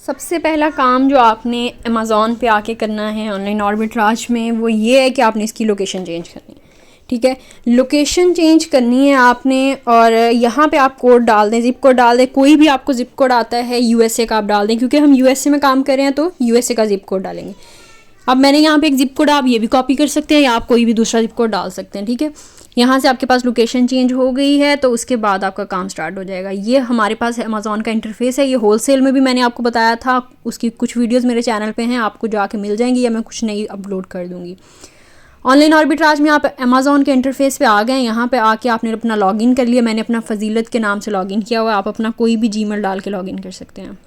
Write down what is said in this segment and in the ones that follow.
सबसे पहला काम जो आपने अमेज़ॉन पे आके करना है ऑनलाइन आर्बिट्राज में, वो ये है कि आपने इसकी लोकेशन चेंज करनी है। ठीक है, लोकेशन चेंज करनी है आपने, और यहाँ पे आप कोड डाल दें, ज़िप कोड डाल दें। कोई भी आपको ज़िप कोड आता है यूएसए का आप डाल दें, क्योंकि हम यूएसए में काम कर रहे हैं तो यूएसए का ज़िप कोड डालेंगे। अब मैंने यहाँ पे एक ज़िप कोड, आप ये भी कॉपी कर सकते हैं या आप कोई भी दूसरा ज़िप कोड डाल सकते हैं। ठीक है, यहाँ से आपके पास लोकेशन चेंज हो गई है तो उसके बाद आपका काम स्टार्ट हो जाएगा। ये हमारे पास अमेज़ॉन का इंटरफेस है। ये होलसेल में भी मैंने आपको बताया था, उसकी कुछ वीडियोस मेरे चैनल पे हैं, आपको जाके मिल जाएंगी या मैं कुछ नई अपलोड कर दूँगी। ऑनलाइन आर्बिट्राज में आप अमेज़ॉन के इंटरफेस पे आ गए। यहाँ पे आके आपने अपना लॉगिन कर लिया। मैंने अपना फ़जीलत के नाम से लॉगिन किया हुआ है, आप अपना कोई भी जीमेल डाल के लॉगिन कर सकते हैं।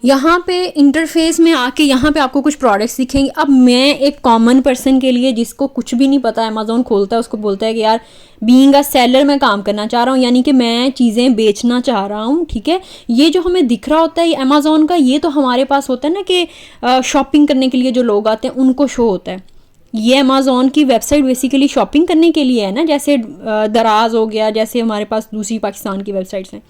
यहाँ पे इंटरफेस में आके यहाँ पे आपको कुछ प्रोडक्ट्स दिखेंगे। अब मैं एक कॉमन पर्सन के लिए जिसको कुछ भी नहीं पता अमेज़ॉन खोलता है, उसको बोलता है कि यार बीइंग अ सेलर मैं काम करना चाह रहा हूँ, यानी कि मैं चीज़ें बेचना चाह रहा हूँ। ठीक है, ये जो हमें दिख रहा होता है अमेज़ॉन का, ये तो हमारे पास होता है ना कि शॉपिंग करने के लिए जो लोग आते हैं उनको शो होता है। ये अमेज़ॉन की वेबसाइट बेसिकली शॉपिंग करने के लिए है ना, जैसे दराज हो गया, जैसे हमारे पास दूसरी पाकिस्तान की वेबसाइट्स हैं।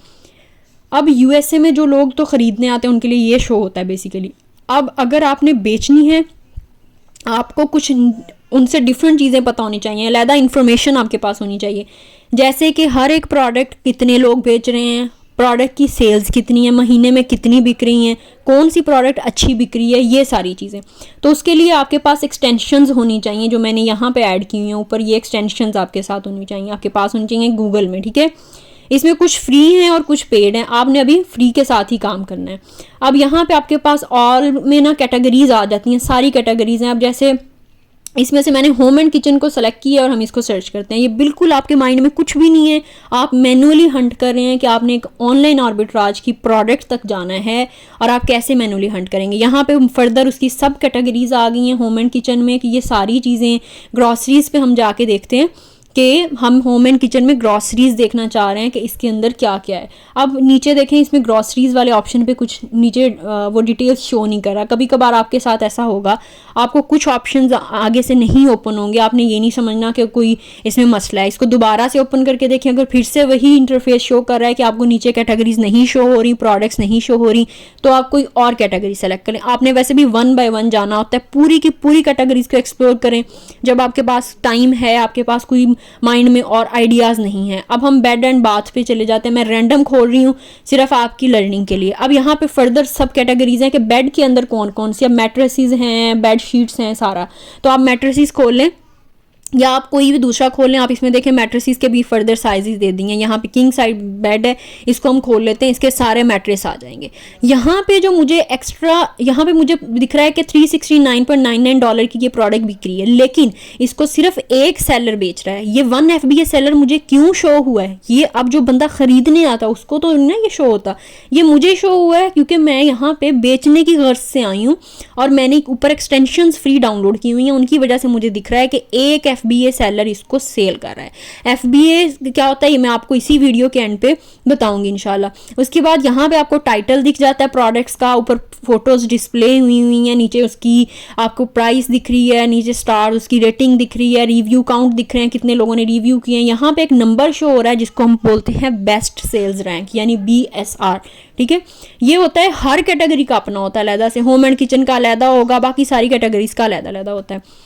अब यूएसए में जो लोग तो ख़रीदने आते हैं उनके लिए ये शो होता है बेसिकली। अब अगर आपने बेचनी है, आपको कुछ उनसे डिफरेंट चीज़ें पता होनी चाहिए, अलहदा इन्फॉर्मेशन आपके पास होनी चाहिए, जैसे कि हर एक प्रोडक्ट कितने लोग बेच रहे हैं, प्रोडक्ट की सेल्स कितनी है, महीने में कितनी बिक रही हैं, कौन सी प्रोडक्ट अच्छी बिक रही है, ये सारी चीज़ें। तो उसके लिए आपके पास एक्सटेंशंस होनी चाहिए, जो मैंने यहाँ पे ऐड की हुई हैं ऊपर। ये एक्सटेंशंस आपके साथ होनी चाहिए, आपके पास होनी चाहिए गूगल में। ठीक है, इसमें कुछ फ्री हैं और कुछ पेड हैं, आपने अभी फ्री के साथ ही काम करना है। अब यहाँ पे आपके पास ऑल में ना कैटेगरीज आ जाती हैं, सारी कैटेगरीज हैं। अब जैसे इसमें से मैंने होम एंड किचन को सेलेक्ट किया और हम इसको सर्च करते हैं। ये बिल्कुल आपके माइंड में कुछ भी नहीं है, आप मैनुअली हंट कर रहे हैं कि आपने एक ऑनलाइन आर्बिट्राज की प्रोडक्ट तक जाना है और आप कैसे मैनुअली हंट करेंगे। यहाँ पे फर्दर उसकी सब कैटेगरीज आ गई हैं होम एंड किचन में, कि ये सारी चीज़ें ग्रॉसरीज पे हम जाके देखते हैं कि हम होम एंड किचन में ग्रॉसरीज देखना चाह रहे हैं कि इसके अंदर क्या क्या है। अब नीचे देखें, इसमें ग्रॉसरीज वाले ऑप्शन पे कुछ नीचे वो डिटेल्स शो नहीं कर रहा। कभी कभार आपके साथ ऐसा होगा, आपको कुछ ऑप्शंस आगे से नहीं ओपन होंगे, आपने ये नहीं समझना कि कोई इसमें मसला है। इसको दोबारा से ओपन करके देखें, अगर फिर से वही इंटरफेस शो कर रहा है कि आपको नीचे कैटेगरीज नहीं शो हो रही, प्रोडक्ट्स नहीं शो हो रही, तो आप कोई और कैटेगरी सेलेक्ट करें। आपने वैसे भी 1 बाय 1 जाना होता है, पूरी की पूरी कैटेगरीज को एक्सप्लोर करें जब आपके पास टाइम है, आपके पास कोई माइंड में और आइडियाज़ नहीं है। अब हम बेड एंड बाथ पे चले जाते हैं। मैं रैंडम खोल रही हूँ सिर्फ आपकी लर्निंग के लिए। अब यहाँ पे फर्दर सब कैटेगरीज हैं कि बेड के अंदर कौन कौन सी, अब मैट्रेसेस हैं, बेड शीट्स हैं, सारा। तो आप मैट्रेसेस खोल लें या आप कोई भी दूसरा खोल लें। आप इसमें देखें मैट्रेसेस के भी फर्दर साइजेस दे दिए हैं। यहाँ पे किंग साइड बेड है, इसको हम खोल लेते हैं, इसके सारे मैट्रेस आ जाएंगे। यहाँ पे जो मुझे एक्स्ट्रा यहाँ पे मुझे दिख रहा है कि $369.99 की ये प्रोडक्ट बिक रही है, लेकिन इसको सिर्फ एक सेलर बेच रहा है। ये 1 FBA सेलर मुझे क्यों शो हुआ है? ये अब जो बंदा खरीदने आता उसको तो ना ये शो होता, ये मुझे शो हुआ है क्योंकि मैं यहाँ पे बेचने की गर्ज से आई हूँ और मैंने ऊपर एक्सटेंशंस फ्री डाउनलोड की हुई हैं, उनकी वजह से मुझे दिख रहा है कि एक FBA सेलर इसको सेल कर रहा है। FBA क्या होता है ये मैं आपको इसी वीडियो के एंड पे बताऊंगी इंशाल्लाह। उसके बाद यहाँ पे आपको टाइटल दिख जाता है प्रोडक्ट्स का, ऊपर फोटोज डिस्प्ले हुई हैं, नीचे उसकी आपको प्राइस दिख रही है, नीचे स्टार उसकी रेटिंग दिख रही है, रिव्यू काउंट दिख रहे हैं कितने लोगों ने रिव्यू किए हैं। यहाँ पे एक नंबर शो हो रहा है जिसको हम बोलते हैं बेस्ट सेल्स रैंक, यानी BSR। ठीक है, ये होता है हर कैटेगरी का अपना होता है अलहदा से। होम एंड किचन का अलहदा होगा, बाकी सारी कैटेगरीज का अलहदा अलहदा होता है।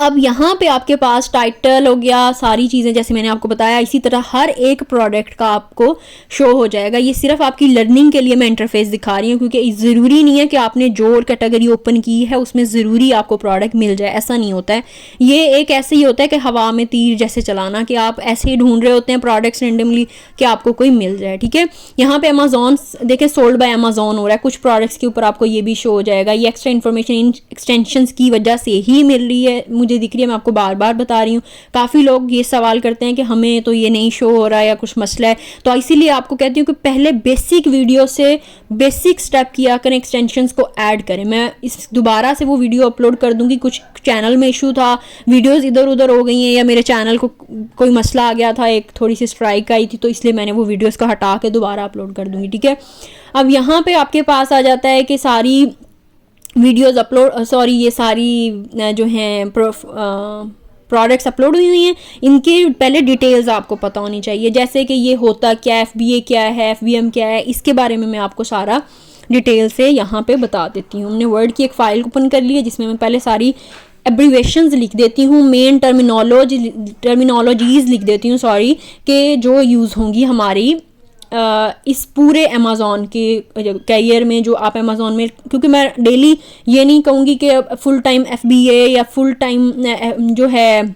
अब यहाँ पे आपके पास टाइटल हो गया, सारी चीज़ें जैसे मैंने आपको बताया, इसी तरह हर एक प्रोडक्ट का आपको शो हो जाएगा। ये सिर्फ आपकी लर्निंग के लिए मैं इंटरफेस दिखा रही हूँ, क्योंकि ज़रूरी नहीं है कि आपने जो कैटेगरी ओपन की है उसमें ज़रूरी आपको प्रोडक्ट मिल जाए, ऐसा नहीं होता है। ये एक ऐसे ही होता है कि हवा में तीर जैसे चलाना, कि आप ऐसे ही ढूंढ रहे होते हैं प्रोडक्ट्स रेंडमली कि आपको कोई मिल जाए। ठीक है, यहाँ पे अमेज़ॉन देखें सोल्ड बाय अमेज़ॉन हो रहा है, कुछ प्रोडक्ट्स के ऊपर आपको ये भी शो हो जाएगा। ये एक्स्ट्रा इन्फॉर्मेशन इन एक्सटेंशंस की वजह से ही मिल रही है, मुझे दिख रही है, मैं आपको बार बार बता रही हूँ। काफ़ी लोग ये सवाल करते हैं कि हमें तो ये नहीं शो हो रहा है या कुछ मसला है, तो इसीलिए आपको कहती हूँ कि पहले बेसिक वीडियो से बेसिक स्टेप किया करें, एक्सटेंशंस को ऐड करें। मैं इस दोबारा से वो वीडियो अपलोड कर दूंगी, कुछ चैनल में इशू था, वीडियोस इधर उधर हो गई हैं या मेरे चैनल को कोई मसला आ गया था, एक थोड़ी सी स्ट्राइक आई थी, तो इसलिए मैंने वो वीडियोस को हटा के दोबारा अपलोड कर दूंगी। ठीक है, अब यहाँ पे आपके पास आ जाता है कि सारी वीडियोस अपलोड ये सारी जो हैं प्रोडक्ट्स अपलोड हुई हैं, इनकी पहले डिटेल्स आपको पता होनी चाहिए, जैसे कि ये होता क्या, FBA क्या है, FBM क्या है, इसके बारे में मैं आपको सारा डिटेल से यहाँ पे बता देती हूँ। हमने वर्ड की एक फ़ाइल ओपन कर ली है जिसमें मैं पहले सारी एब्रीवेशंस लिख देती हूँ, मेन टर्मिनोलॉजीज़ लिख देती हूँ, सॉरी, कि जो यूज़ होंगी हमारी इस पूरे अमेज़ॉन के कैरियर में, जो आप अमेज़ॉन में, क्योंकि मैं डेली ये नहीं कहूँगी कि फुल टाइम FBA या फुल टाइम जो है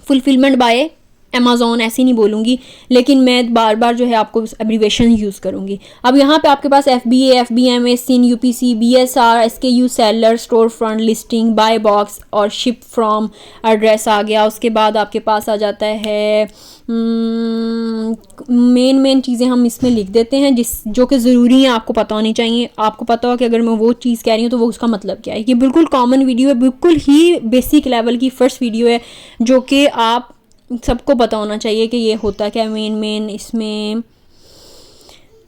फुलफिलमेंट बाय अमेज़ॉन ऐसे नहीं बोलूँगी, लेकिन मैं बार बार जो है आपको एब्रीवेशन यूज़ करूँगी। अब यहाँ पे आपके पास FBA, FBM, SIN, UPC, BSR, SKU, seller, storefront, listing, buy box और शिप फ्रॉम एड्रेस आ गया। उसके बाद आपके पास आ जाता है मेन चीज़ें हम इसमें लिख देते हैं जो कि ज़रूरी है, आपको पता होनी चाहिए। आपको पता हो कि अगर मैं वो चीज़ कह रही हूँ तो वो उसका मतलब क्या है। ये बिल्कुल कॉमन वीडियो है, बिल्कुल ही बेसिक लेवल की फर्स्ट वीडियो है जो कि आप सबको पता होना चाहिए कि ये होता क्या। मेन इसमें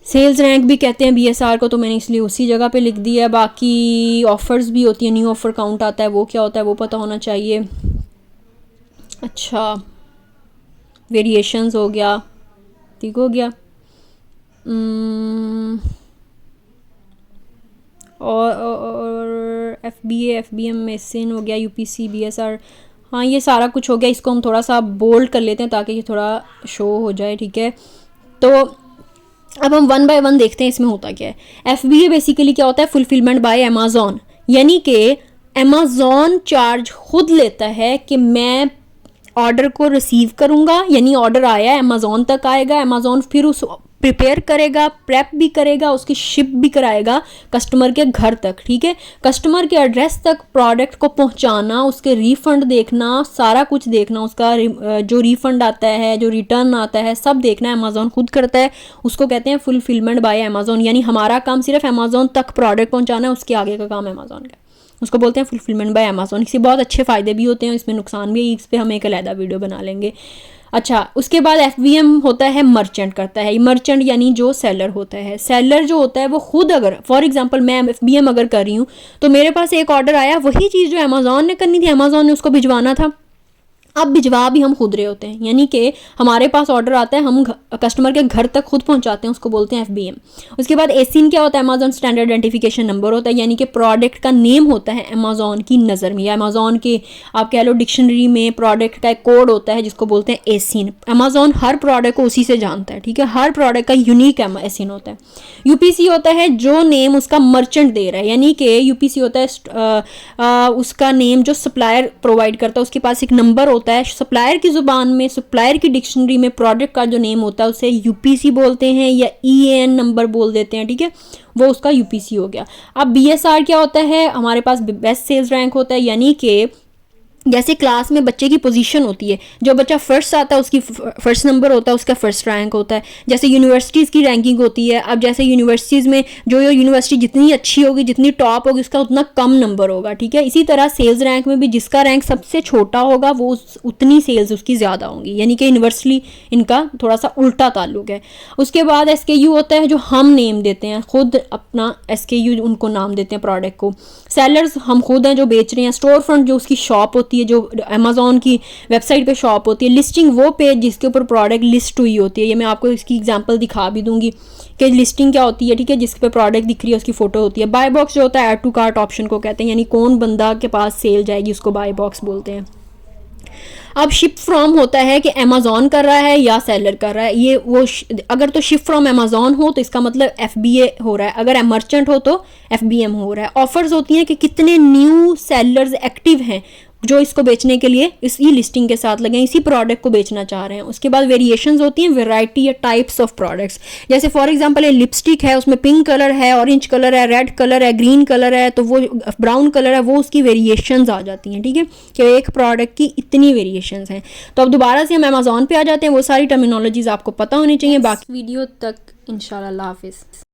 सेल्स रैंक भी कहते हैं BSR को, तो मैंने इसलिए उसी जगह पे लिख दिया है। बाकी ऑफ़र्स भी होती है, न्यू ऑफ़र काउंट आता है, वो क्या होता है वो पता होना चाहिए। अच्छा, वेरिएशंस हो गया, ठीक हो गया। और FBA, FBM, SIN हो गया, UPC, BSR, हाँ ये सारा कुछ हो गया। इसको हम थोड़ा सा बोल्ड कर लेते हैं ताकि ये थोड़ा शो हो जाए, ठीक है। तो अब हम वन बाय वन देखते हैं इसमें होता क्या है। FBA बेसिकली क्या होता है, फुलफिलमेंट बाय अमेज़ॉन, यानी कि अमेज़ॉन चार्ज खुद लेता है कि मैं ऑर्डर को रिसीव करूँगा, यानी ऑर्डर आया है अमेज़ॉन तक आएगा, अमेज़ॉन फिर उस प्रिपेयर करेगा, प्रेप भी करेगा, उसकी शिप भी कराएगा कस्टमर के घर तक, ठीक है। कस्टमर के एड्रेस तक प्रोडक्ट को पहुंचाना, उसके रिफ़ंड देखना, सारा कुछ देखना, उसका जो रिफ़ंड आता है, जो रिटर्न आता है, सब देखना अमेज़ॉन खुद करता है। उसको कहते हैं फुलफिलमेंट बाय अमेज़ॉन, यानी हमारा काम सिर्फ अमेज़ॉन तक प्रोडक्ट पहुँचाना है, उसके आगे का काम अमेज़ॉन का, उसको बोलते हैं फुलफिलमेंट बाय अमेज़ॉन। इससे बहुत अच्छे फ़ायदे भी होते हैं, इसमें नुकसान भी है, इस पर हम एक अलग वीडियो बना लेंगे। अच्छा, उसके बाद FBM होता है, मर्चेंट करता है। मर्चेंट यानी जो सेलर होता है, सेलर जो होता है वो खुद, अगर फॉर एग्जांपल मैं FBM अगर कर रही हूँ तो मेरे पास एक ऑर्डर आया, वही चीज़ जो अमेज़ॉन ने करनी थी, अमेज़ॉन ने उसको भिजवाना था, अब भिजवा भी हम खुद रहे होते हैं, यानी कि हमारे पास ऑर्डर आता है, हम कस्टमर के घर तक खुद पहुंचाते हैं, उसको बोलते हैं FBM। उसके बाद SIN क्या होता है, अमेज़ॉन स्टैंडर्ड आइडेंटिफिकेशन नंबर होता है, यानी कि प्रोडक्ट का नेम होता है अमेज़ॉन की नज़र में, या अमेज़ॉन के आप कह लो डिक्शनरी में प्रोडक्ट का एक कोड होता है जिसको बोलते हैं SIN। अमेज़ॉन हर प्रोडक्ट को उसी से जानता है, ठीक है, हर प्रोडक्ट का यूनिक SIN होता है। UPC होता है जो नेम उसका मर्चेंट दे रहा है, यानी कि UPC होता है उसका नेम जो सप्लायर प्रोवाइड करता है, उसके पास एक नंबर होता है सप्लायर की ज़ुबान में, सप्लायर की डिक्शनरी में प्रोडक्ट का जो नेम होता है उसे UPC बोलते हैं या EAN नंबर बोल देते हैं, ठीक है, वो उसका UPC हो गया। अब BSR क्या होता है, हमारे पास बेस्ट सेल्स रैंक होता है, यानी कि जैसे क्लास में बच्चे की पोजीशन होती है, जो बच्चा फर्स्ट आता है उसकी फर्स्ट नंबर होता है, उसका फर्स्ट रैंक होता है। जैसे यूनिवर्सिटीज़ की रैंकिंग होती है, अब जैसे यूनिवर्सिटीज़ में जो यूनिवर्सिटी जितनी अच्छी होगी, जितनी टॉप होगी, उसका उतना कम नंबर होगा, ठीक है। इसी तरह सेल्स रैंक में भी जिसका रैंक सबसे छोटा होगा वो उतनी सेल्स उसकी ज़्यादा होंगी, यानी कि यूनिवर्सली इनका थोड़ा सा उल्टा ताल्लुक है। उसके बाद SKU होता है जो हम नेम देते हैं, खुद अपना SKU उनको नाम देते हैं प्रोडक्ट को। सेलर्स हम खुद हैं जो बेच रहे हैं। स्टोर फ्रंट जो उसकी शॉप होती है, जो अमेज़ॉन की वेबसाइट पे शॉप होती है। लिस्टिंग वो पेज जिसके ऊपर प्रोडक्ट लिस्ट हुई होती है, ये मैं आपको इसकी एग्जांपल दिखा भी दूंगी कि लिस्टिंग क्या होती है, ठीक है, जिसके पे प्रोडक्ट दिख रही है उसकी फ़ोटो होती है। बाय बॉक्स जो होता है ऐड टू कार्ट ऑप्शन को कहते हैं, यानी कौन बंदा के पास सेल जाएगी उसको बाय बॉक्स बोलते हैं। अब शिप फ्रॉम होता है कि अमेज़ॉन कर रहा है या सेलर कर रहा है, ये वो अगर तो शिप फ्रॉम अमेज़ॉन हो तो इसका मतलब FBA हो रहा है, अगर मर्चेंट हो तो FBM हो रहा है। ऑफर्स होती हैं कि कितने न्यू सेलर्स एक्टिव हैं जो इसको बेचने के लिए इसी लिस्टिंग के साथ लगे, इसी प्रोडक्ट को बेचना चाह रहे हैं। उसके बाद वेरिएशंस होती हैं, वैरायटी या टाइप्स ऑफ प्रोडक्ट्स। जैसे फॉर एग्जांपल ये लिपस्टिक है, उसमें पिंक कलर है, ऑरेंज कलर है, रेड कलर है, ग्रीन कलर है, तो वो ब्राउन कलर है, वो उसकी वेरिएशंस आ जाती हैं, ठीक है, कि एक प्रोडक्ट की इतनी वेरिएशंस हैं। तो अब दोबारा से हम अमेज़ॉन पे आ जाते हैं, वो सारी टर्मिनोलॉजीज आपको पता होनी चाहिए। बाकी वीडियो तक इंशाल्लाह, अल्लाह हाफिज़।